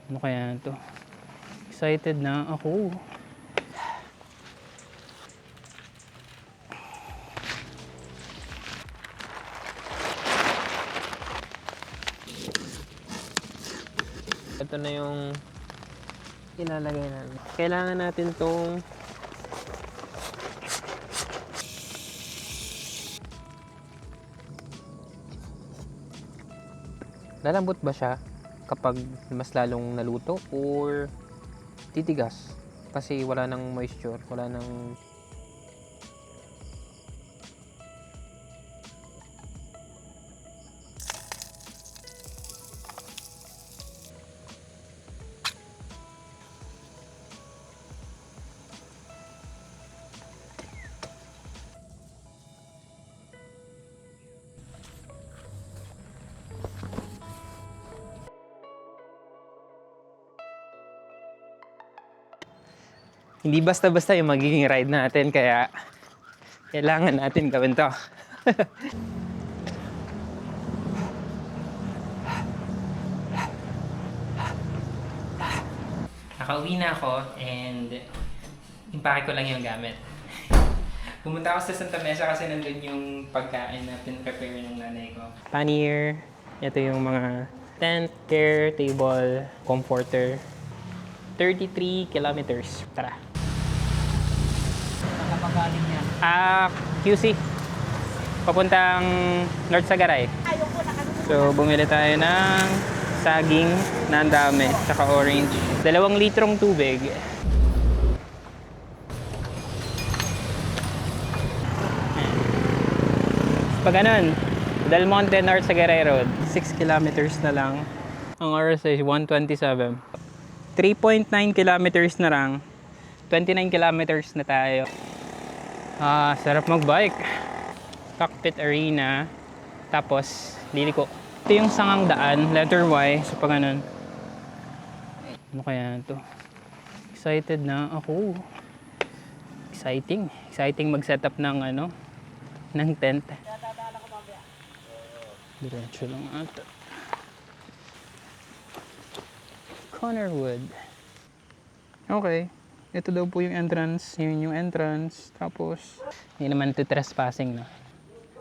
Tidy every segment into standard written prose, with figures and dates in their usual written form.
Ano kaya ito? Excited na ako. Ito na yung ilalagay namin. Kailangan natin tong lalambot ba siya kapag mas lalong naluto or titigas? Kasi wala nang moisture, wala nang hindi basta-basta yung magiging ride natin, kaya kailangan natin gawin to. Nakauwi na ako and impake ko lang yung gamit. Pumunta ako sa Santa Mesa kasi nandun yung pagkain na pin-prepare ng nanay ko. Pannier, ito yung mga tent, chair, table, comforter. 33 kilometers. Tara. Nakapagaling yan. QC. Papuntang North Sagaray. So, bumili tayo ng saging na ang dami, tsaka orange. 2 litrong tubig. Pag ganun, Del Monte, North Sagaray Road. 6 kilometers na lang. Ang oras ay 1:27. 3.9 kilometers na lang. 29 kilometers na tayo. Sarap magbike. Cockpit Arena. Tapos, liliko. Ito yung sangang daan, letter Y. So, pag ganun. Ano kaya ito? Excited na ako. Exciting. Exciting mag-setup ng ng tent. Diretso lang ata. Connorwood. Okay. Ito daw po yung entrance. Yun yung entrance. Tapos, hindi naman ito trespassing na.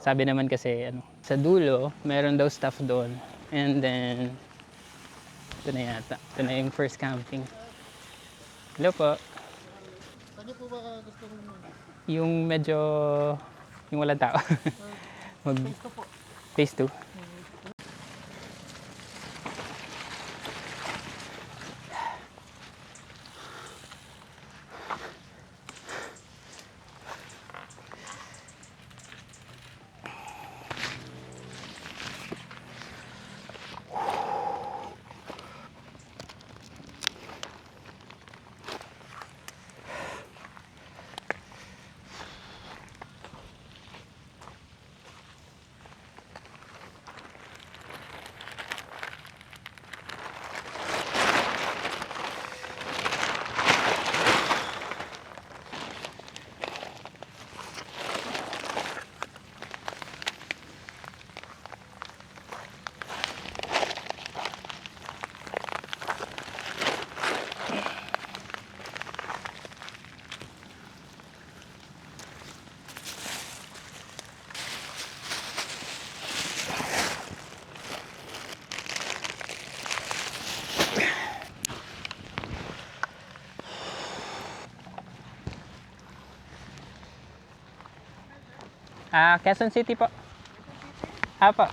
Sabi naman kasi, sa dulo, meron daw staff doon. And then, ito na yata. Ito na yung first camping. Hello po. Saan po ba gusto mo? Yung medyo, yung walang tao. Phase 2. Quezon City po. Po.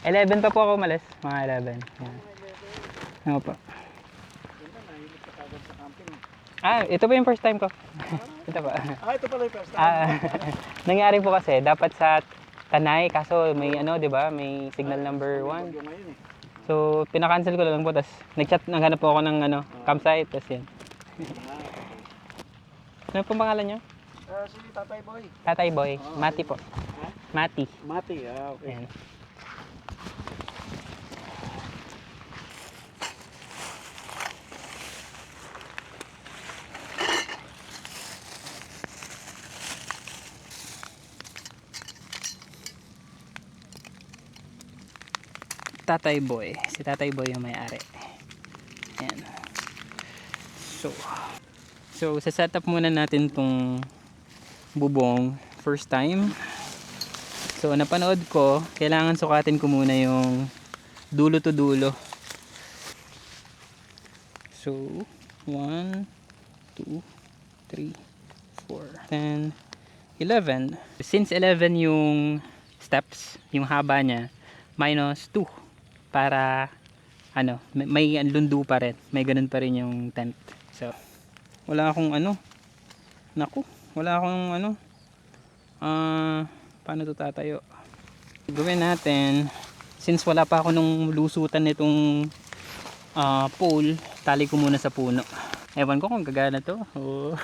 11 pa po ako umalis. Mga 11. Yan. Ano po? Ito po yung first time ko. Ito po. Ito pala yung first time. Nangyari po kasi, dapat sa Tanay, kaso may di ba? May signal number 1. So, pinakancel ko lang po. Tapos, nag-chat, naghanap po ako ng campsite. Tapos yan. Ano pong pangalan niyo? Si Tatay Boy. Tatay Boy. Mati po. Mati. Mati, okay. Ayan. Tatay Boy. Si Tatay Boy yung may-ari. Ayan. So sa-setup muna natin tong bubong first time. So napanood ko, kailangan sukatin ko muna yung dulo to dulo. So 1, 2, 3, 4, 10, 11. Since 11 yung steps, yung haba niya, minus 2 para ano, may lundo pa rin. May ganun pa rin yung tent. So, wala akong ano. Naku, wala akong ano. Paano to tatayo? Gawin natin, since wala pa ako nung lusutan nitong pole, tali ko muna sa puno. Ewan ko kung gagana to. Oh.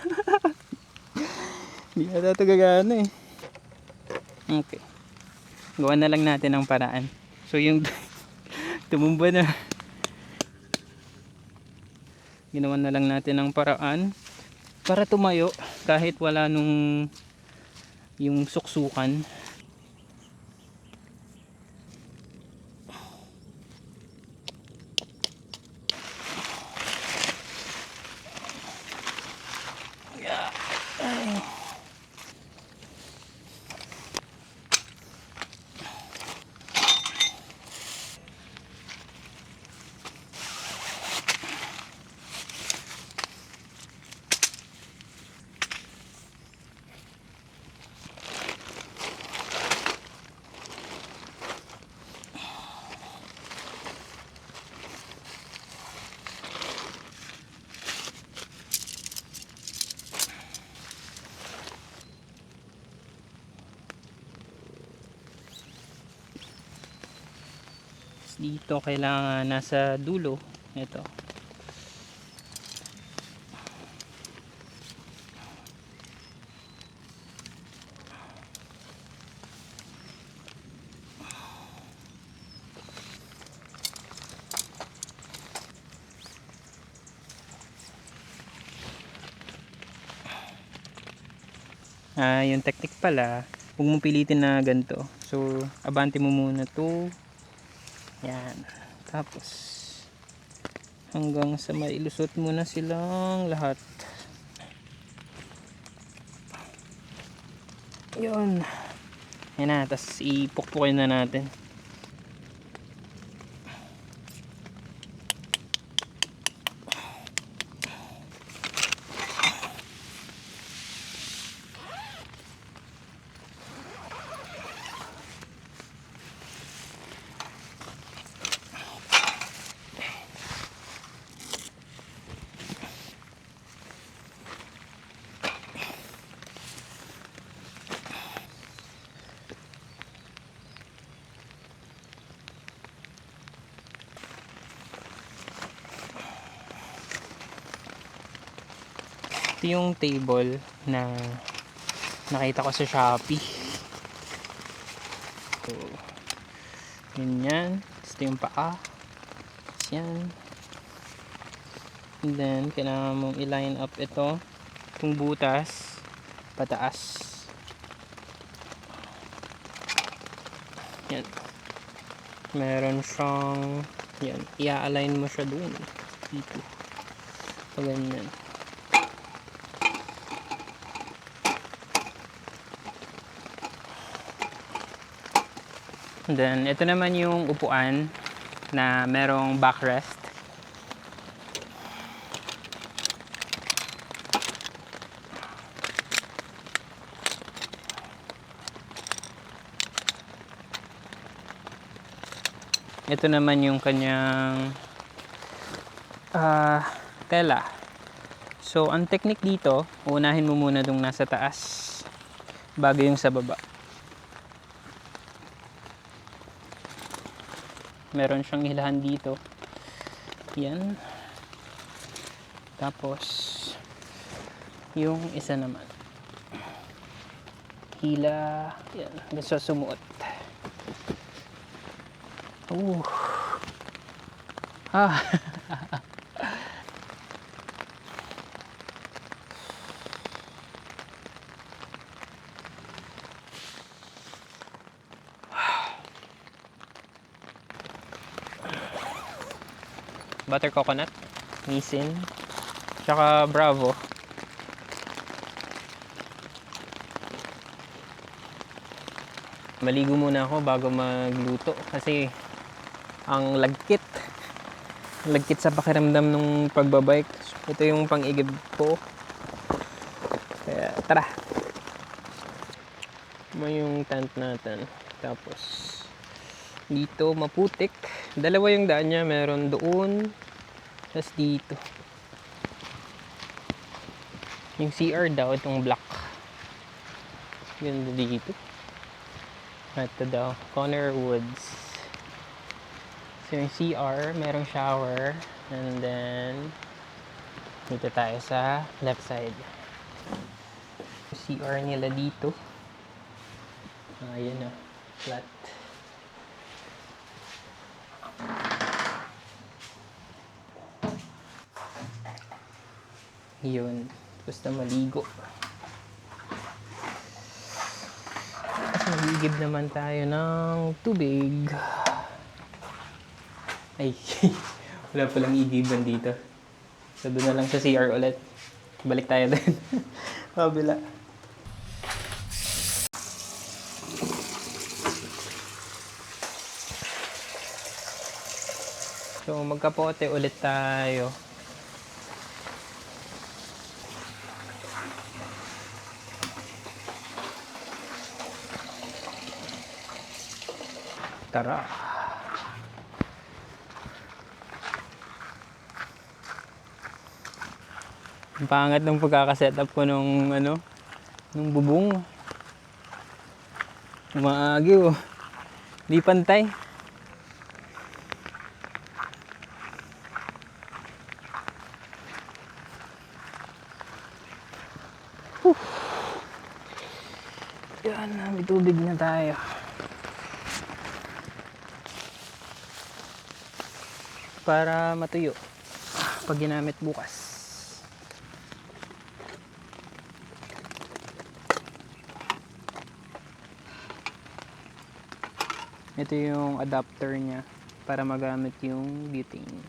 Hindi ata ito gagana eh. Okay. Gawa na lang natin ang paraan. So yung tumumba na. Ginawa na lang natin ang paraan para tumayo kahit wala nung yung suksukan. Dito kailangan nasa dulo ito. Yung technique pala, huwag mong pilitin na ganito. So abante mo muna to. Yan. Tapos hanggang sa mailusot mo na silang lahat. Yun. Yan na. Tapos ipukpukin na natin. Ito yung table na nakita ko sa Shopee. So, ganyan. Ito yung paa. Yan. And then, kailangan mong i-line up ito. Itong butas. Pataas. Yan. Meron siyang, yan. I-align mo siya dun. Dito. So, ganyan. Then, ito naman yung upuan na merong backrest. Ito naman yung kanyang tela. So, ang technique dito, unahin mo muna itong nasa taas bago yung sa baba. Meron siyang hilahan dito. Yan. Tapos yung isa naman hila. Yan. Gusto sumuot. Ah. butter coconut, Nissin, tsaka Bravo. Maligo muna ako bago magluto kasi ang lagkit sa pakiramdam ng pagbabike. Ito yung pang-igib ko. Kaya tara. May yung tent natin. Tapos dito maputik. Dalawa yung daan niya. Meron doon. Tapos dito. Yung CR daw. Itong black. Ganda dito. Ito daw. Conner Woods. So yung CR. Merong shower. And then dito tayo sa left side. CR nila dito. Ayan na. Flat. Yun. Basta maligo. Tapos magigib naman tayo ng tubig. Ay, wala palang igiban dito. So doon na lang sa CR ulit. Balik tayo din. Kabila. So magkapote ulit tayo. Tara. Ang pangat ng pagkakasetup ko nung nung bubong. Umaagyo. Di pantay. Yan, may tubig na tayo. Para matuyo pag ginamit bukas. Ito yung adapter niya para magamit yung butane.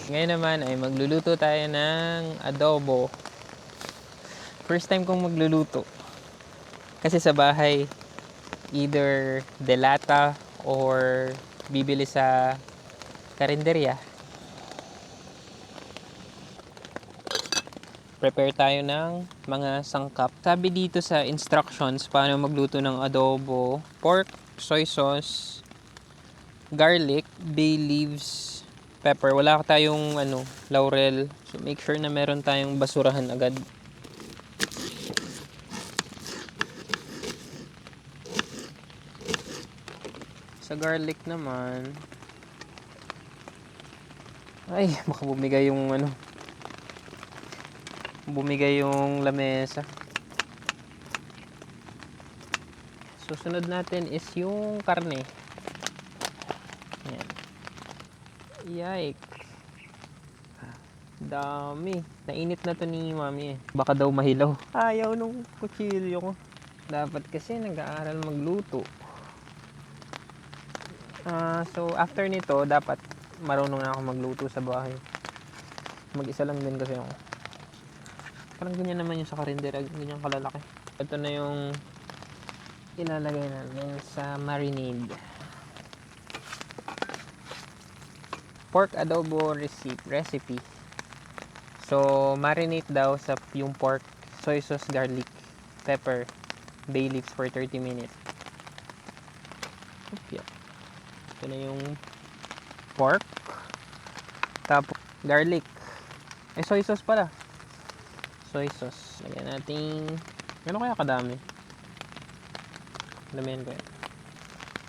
Ngayon naman ay magluluto tayo ng adobo. First time kong magluluto. Kasi sa bahay, either delata or bibili sa karinderya. Prepare tayo ng mga sangkap. Sabi dito sa instructions paano magluto ng adobo, pork, soy sauce, garlic, bay leaves, pepper. Wala tayong laurel. So make sure na meron tayong basurahan agad. Sa garlic naman, ay, baka bumigay yung lamesa. Susunod natin is yung karne. Yan. Yikes. Dami. Nainit na to ni mami eh. Baka daw mahilaw. Ayaw nung kutsilyo ko. Dapat kasi nag-aaral magluto. So after nito, dapat marunong na ako magluto sa bahay. Mag-isa lang din kasi ako. Parang ganyan naman yung sa karindera. Ganyan kalalaki. Ito na yung ilalagay natin sa marinade. Pork adobo recipe. So, marinate daw sa yung pork, soy sauce, garlic, pepper, bay leaves for 30 minutes. Yeah. Ito na yung pork. Tapos, garlic. Soy sauce pala. Soy sauce. Lagyan natin, ano kaya kadami? Damihan ko yan.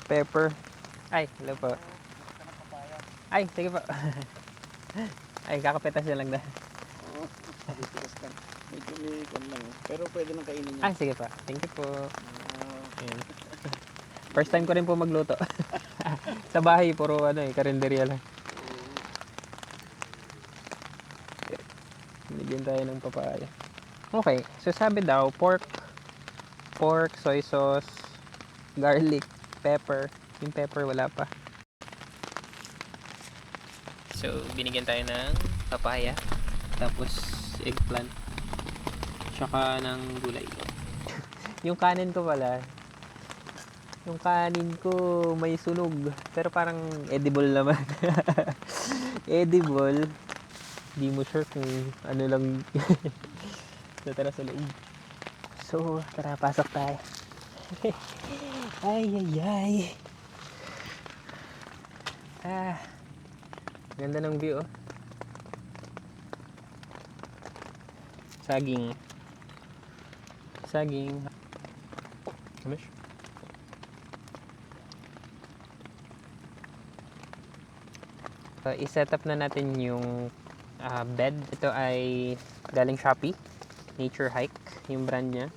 Pepper. Ay, hello po. Ay, sige po. Ay, kakapetas na lang na. Tigas ka. Medyo may kon lang. Pero pwede nang kainin niya. Ay, sige pa. Thank you po. Ayan. First time ko rin po magluto. Sa bahay, puro karinderya lang. Bigyan tayo ng papaya. Okay, so sabi daw, pork, soy sauce, garlic, pepper. Yung pepper wala pa. So, binigyan tayo ng papaya, tapos eggplant, tsaka ng gulay. Yung kanin ko pala, may sunog, pero parang edible naman. Edible. Di mo sure kung ano lang natara sa loob. So, tara, pasok tayo. Ay. Ganda ng view, oh. Saging. Kamish. So, i-set up na natin yung bed. Ito ay galing Shopee. Nature Hike, yung brand niya.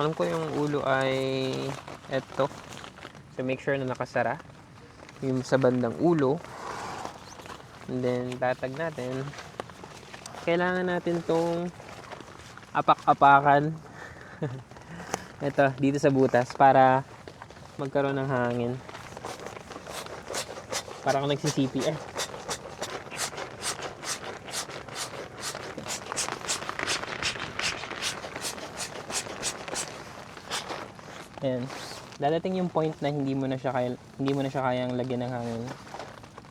Alam ko yung ulo ay eto. So, make sure na nakasara yung sa bandang ulo. And then, tatag natin. Kailangan natin tong apak-apakan. Ito, dito sa butas para magkaroon ng hangin. Para kung nagsi-CPR. Ayan. Dadating yung point na hindi mo na siya kayang lagyan ng hangin.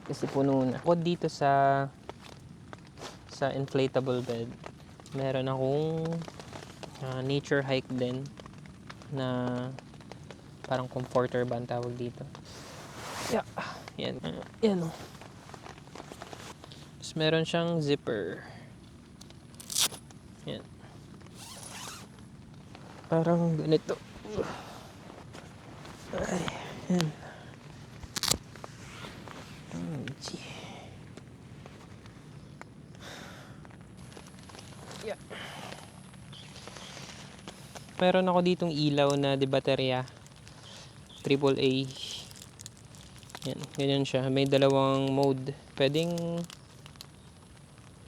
Kasi puno na. Ako dito sa inflatable bed, meron akong nature hike din na parang comforter ba ang tawag dito. Yeah. Yan oh. Tapos meron siyang zipper. Yan. Parang ganito. Ay, yan. Yeah. Meron ako ditong ilaw na de baterya AAA. Yan, ganyan siya. May dalawang mode. Pwedeng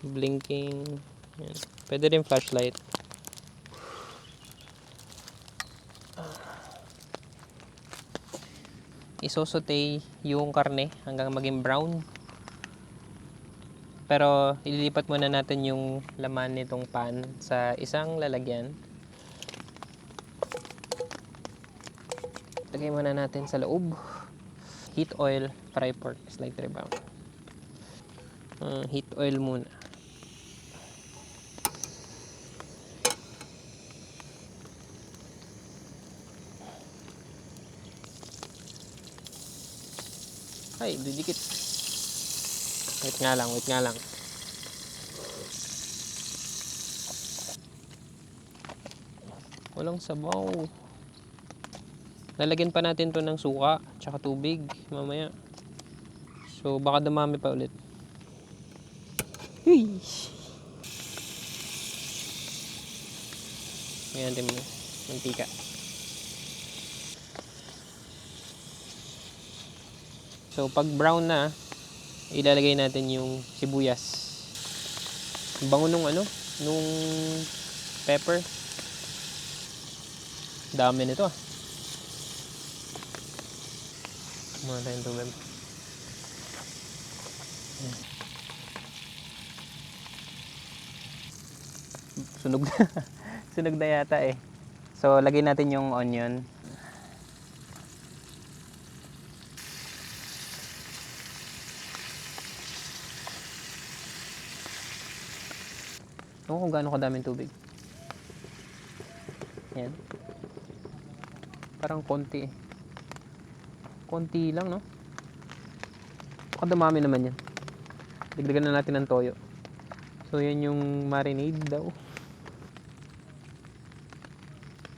blinking. Yan. Pwede rin flashlight. Isosote yung karne hanggang maging brown. Pero ililipat muna natin yung laman nitong pan sa isang lalagyan. Lagay muna natin sa loob. Heat oil, fry pork, slightly brown. Heat oil muna. Ay, didikit. Wait nga lang. Walang sabaw. Lalagyan pa natin to ng suka, tsaka tubig, mamaya. So, baka dumami pa ulit. Hey! Ngayon natin mo, mantika. So, pag brown na, ilalagay natin yung sibuyas. Bango nung nung pepper. Dami nito ah. Muna tayong tubig. Sunog na. Sunog na yata eh. So, lagay natin yung onion. Ewan ko kung gaano kadaming tubig. Yan. Parang konti eh. Konti lang, no? Baka dumami naman yan. Dagdagan na natin ng toyo. So, yan yung marinade daw.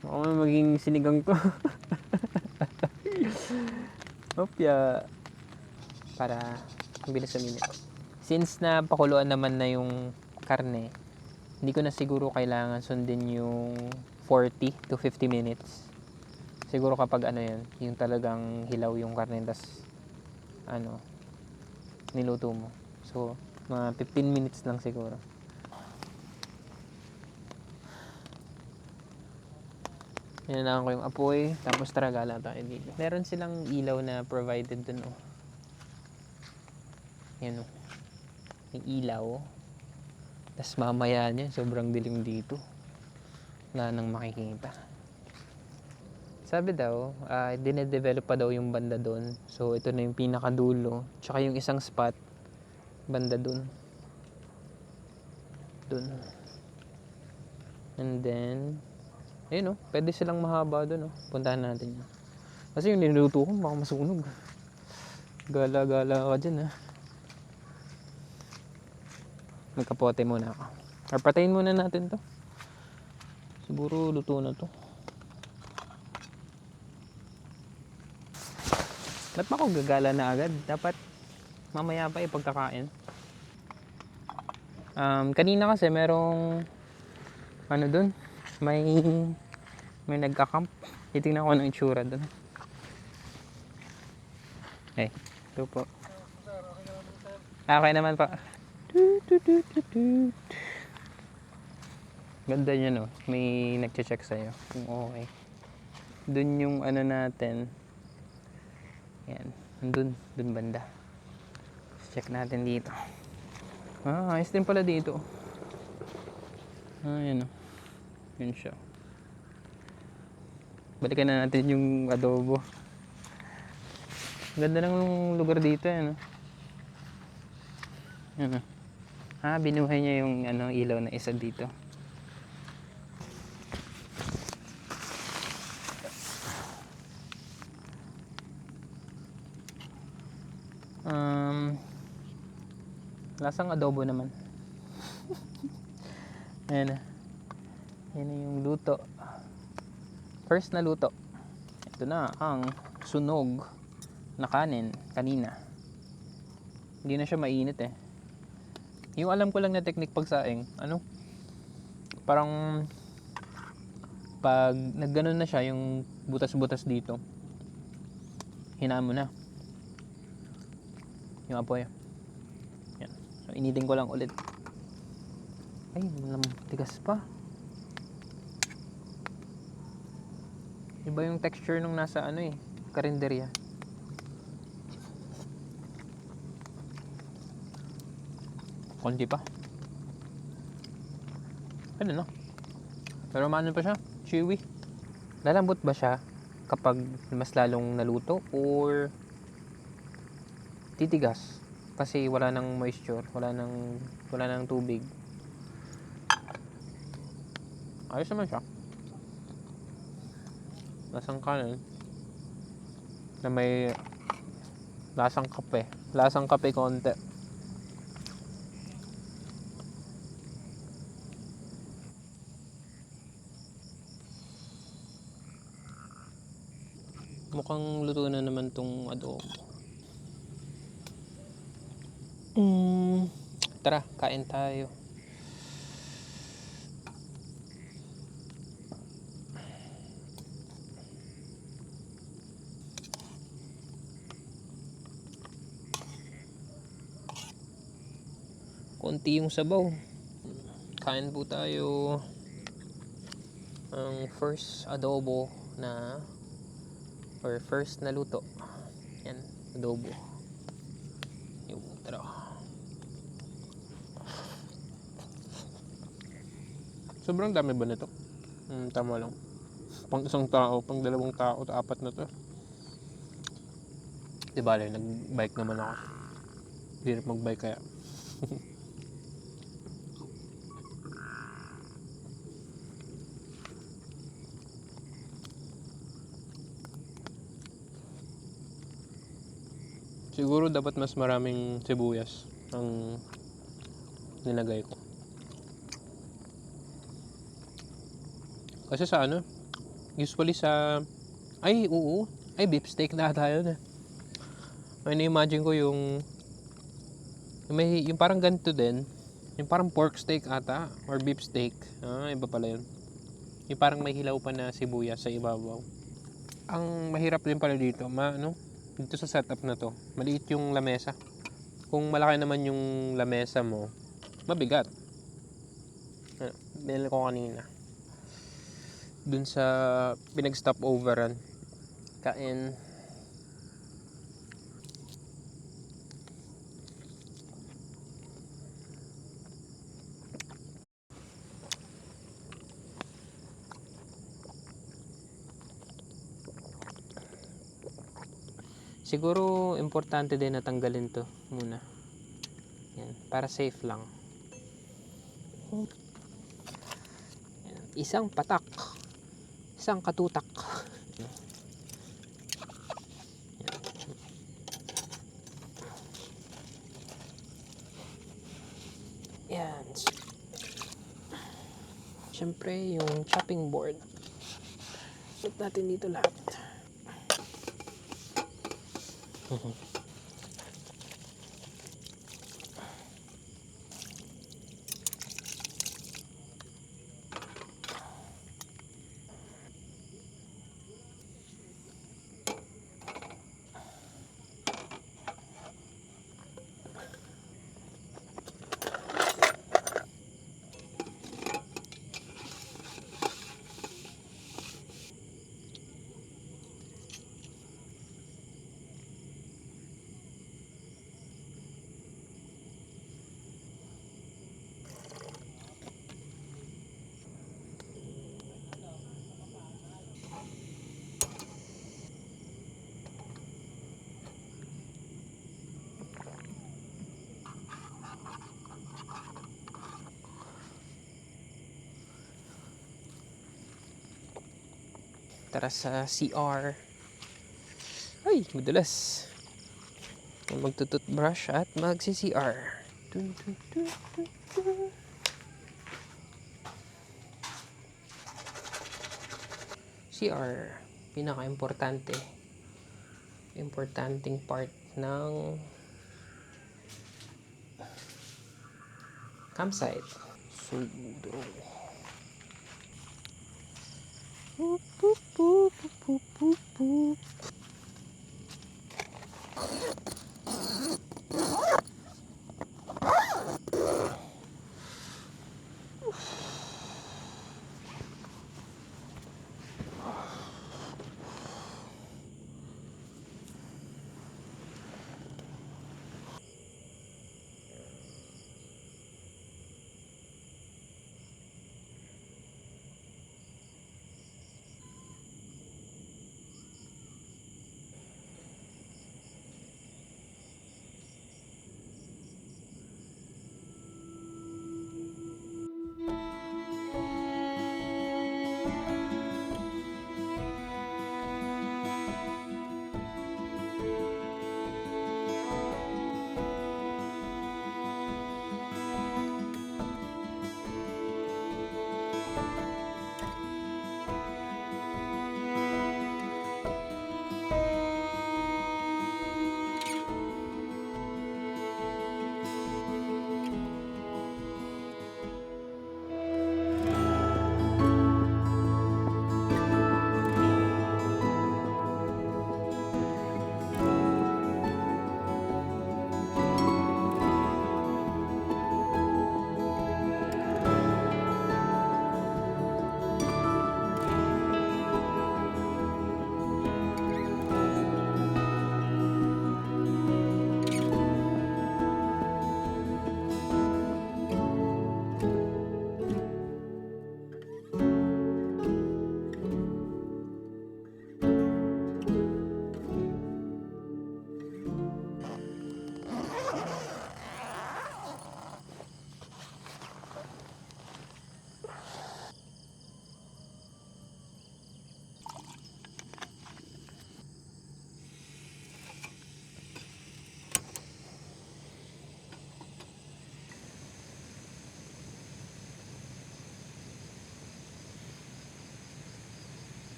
Baka maging sinigang to. Opya. Para mabilis suminit. Since na pakuluan naman na yung karne, hindi ko na siguro kailangan sundin yung 40 to 50 minutes. Siguro kapag ano yan, yung talagang hilaw yung karne, tas ano, niluto mo. So, mga 15 minutes lang siguro. Hinanaan ko yung apoy, tapos tara gala tayo dito. Meron silang ilaw na provided dun, oh. Yan, oh. May ilaw. Tapos mamaya niya, sobrang dilim dito. Wala nang makikita. Sabi daw, dinedevelop pa daw yung banda doon. So, ito na yung pinakadulo. Tsaka yung isang spot, banda doon. Doon. And then, ayun, oh, pwede silang mahaba doon. Oh. Puntahan natin yun. Kasi yung niluto ko, baka masunog. Gala-gala ka dyan, ha. Magkapote muna ako. Or patayin muna natin to. Siguro luto na to. Ba't ba ako gagala na agad? Dapat mamaya pa pagkakain. Kanina kasi merong ano dun, may nagka-camp. Titingnan ko ng itsura dun. Eh, ito po. Okay naman pa. Ganda niya, no? May nagche-check sa'yo kung okay. Dun yung ano natin. Yan. Dun banda. Check natin dito. Ayos din pala dito. Yan, o. Yun siya. Balikan na natin yung adobo. Ganda ng lugar dito, yan, o. Yan, o. Binuhay niya yung ano, ilaw na isa dito. Lasang adobo naman. Ayan na. Yan na yung luto. First na luto. Ito na ang sunog na kanin kanina. Hindi na siya mainit eh. Yung alam ko lang na technique pagsaing, ano? Parang pag nagganon na siya, yung butas-butas dito, hinaan mo na yung apoy. Yan. So, initin ko lang ulit. Ay, tigas pa. Iba yung texture nung nasa ano eh, karinderya. Konti pa. Ano no? Pero maano pa siya? Chewy. Lalambot ba siya kapag mas lalong naluto or titigas? Kasi wala nang moisture, wala nang tubig. Ayos naman siya. Lasang kanin na may lasang kape. Lasang kape konti. Mukhang luto na naman tong adobo. Tara, kain tayo. Konti yung sabaw. Kain po tayo. Ang first adobo na or first na luto. Yan, adobo. Yung tara. Sobrang dami ba nito? Tama lang. Pang isang tao, pang dalawang tao, apat na to. Di ba, nag-bike naman ako. Hindi rin mag-bike kaya. Siguro dapat mas maraming sibuyas ang nilagay ko. Kasi sa ano, usually sa... Ay, oo. Ay, beef steak na tayo na. May na-imagine ko yung parang ganito din. Yung parang pork steak ata. Or beef steak. Ah, iba pala yun. Yung parang may hilaw pa na sibuyas sa ibabaw. Ang mahirap din pala dito, dito sa setup na to, maliit yung lamesa. Kung malaki naman yung lamesa mo, mabigat. Binili ko kanina. Dun sa pinag-stop overan. Kain. Siguro importante din na tanggalin to muna. Yan, para safe lang. Yan, isang patak. Isang katutak. Yan. Siyempre, yung chopping board. Put natin dito lahat. Tara sa CR. Ay, madulas. Magtututbrush at magsi-CR. CR, pinaka-importante. Importanting part ng campsite. Sudo. Boop, boop, boop, boop, boop, boop.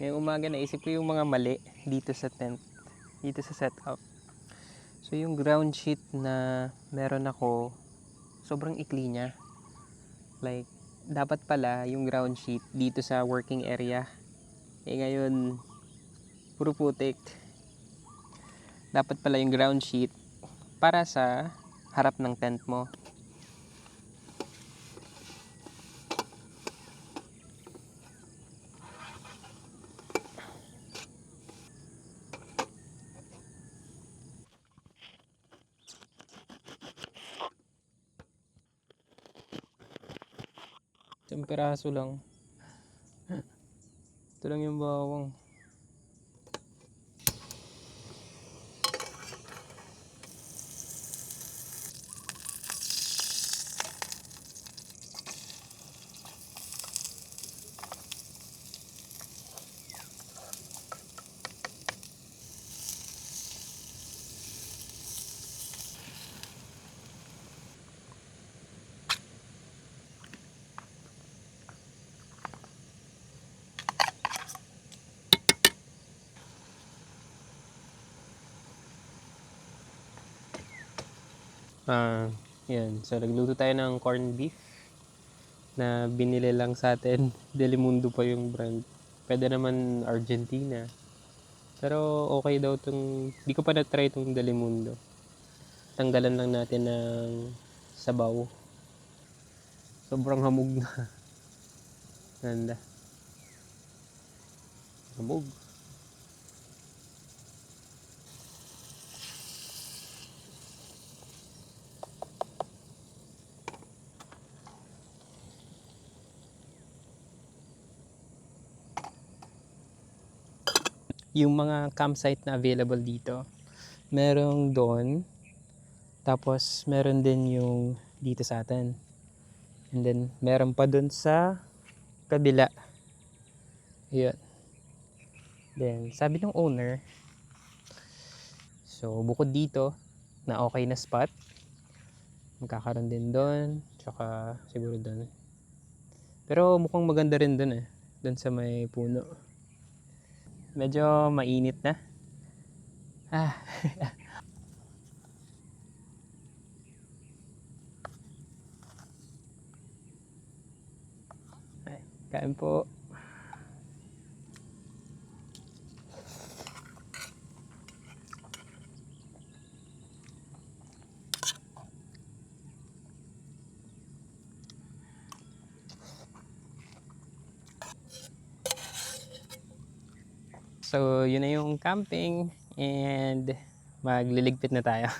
Ngayong umaga naisip ko yung mga mali dito sa tent, dito sa setup. So yung ground sheet na meron ako, sobrang ikli niya. Like, dapat pala yung ground sheet dito sa working area. Ngayon, puro putik. Dapat pala yung ground sheet para sa harap ng tent mo. Isang piraso lang. Ito lang yung bawang. Yan. So, nagluto tayo ng corned beef na binili lang sa atin. Delimundo pa yung brand. Pwede naman Argentina. Pero okay daw tong, di ko pa na-try tong Delimundo. Tanggalan lang natin ng sabaw. Sobrang hamog na. Ganda. Hamog. Yung mga campsite na available dito, merong doon, tapos meron din yung dito sa atin. And then, meron pa doon sa kabila. Yun. Then, sabi ng owner, so bukod dito, na okay na spot, magkakaroon din doon, tsaka siguro doon. Pero mukhang maganda rin doon eh, doon sa may puno. Medyo mainit na. Ay, kain po. So, yun na yung camping and magliligpit na tayo.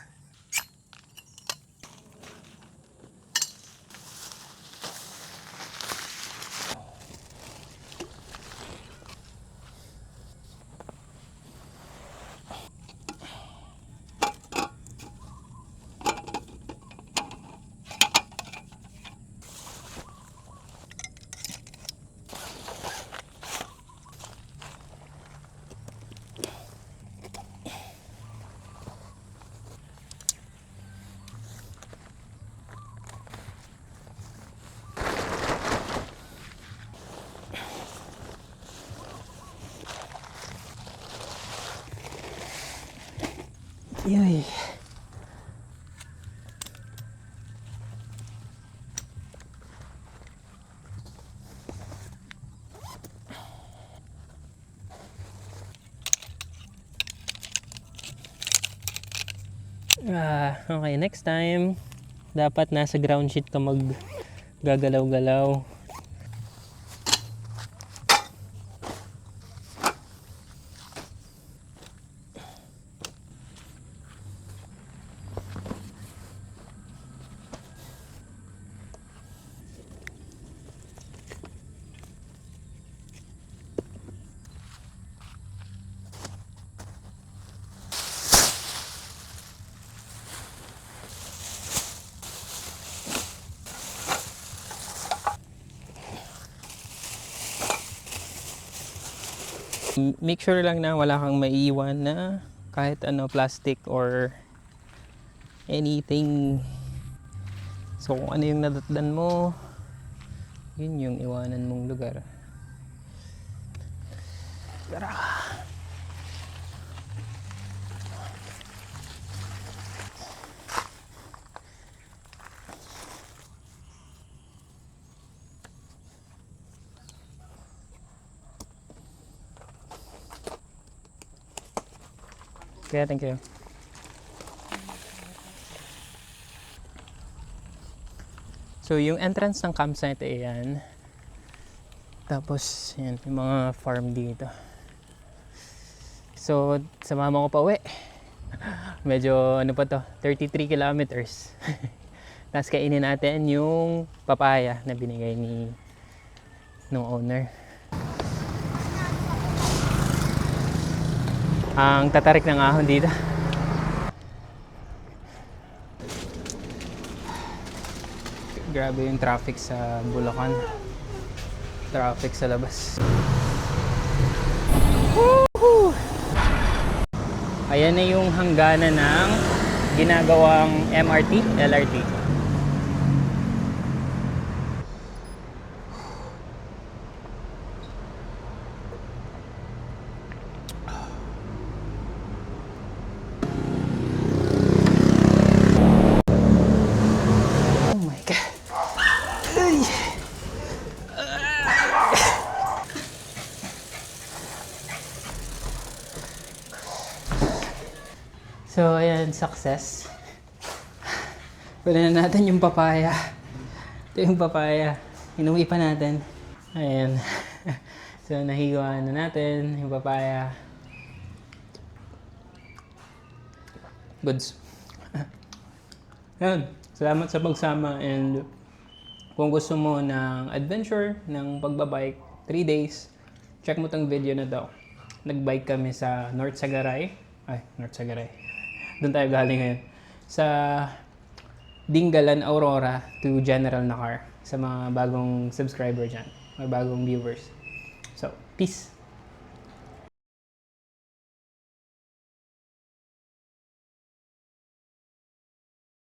Yay. Okay, next time dapat nasa ground sheet ka maggagalaw-galaw. Make sure lang na wala kang maiiwan na kahit ano, plastic or anything. So kung ano yung nadatdan mo, yun yung iwanan mong lugar. Tara. Okay, thank you. So, yung entrance ng campsite ay yan. Tapos, yan, yung mga farm dito. So, sumama ko pa uwi. Medyo, ano pa to, 33 kilometers. Tapos, kainin natin yung papaya na binigay nung owner. Ang tatarik ng ahon dito. Grabe yung traffic sa Bulacan. Traffic sa labas. Woohoo! Ayan na yung hangganan ng ginagawang MRT, LRT. Oh my God. Ay. So, ayan, success. Pwede na natin yung papaya. Ito yung papaya. Inuwi pa natin. Ayan. So, nahiwa na natin yung papaya. Goods. Ayan. Salamat sa pagsama, and kung gusto mo ng adventure, ng pagbabike, 3 days, check mo tong video na to. Nagbike kami sa North Sagaray. North Sagaray. Doon tayo galing ngayon. Sa Dingalan, Aurora to General Nakar. Sa mga bagong subscriber dyan. Mga bagong viewers. So, peace!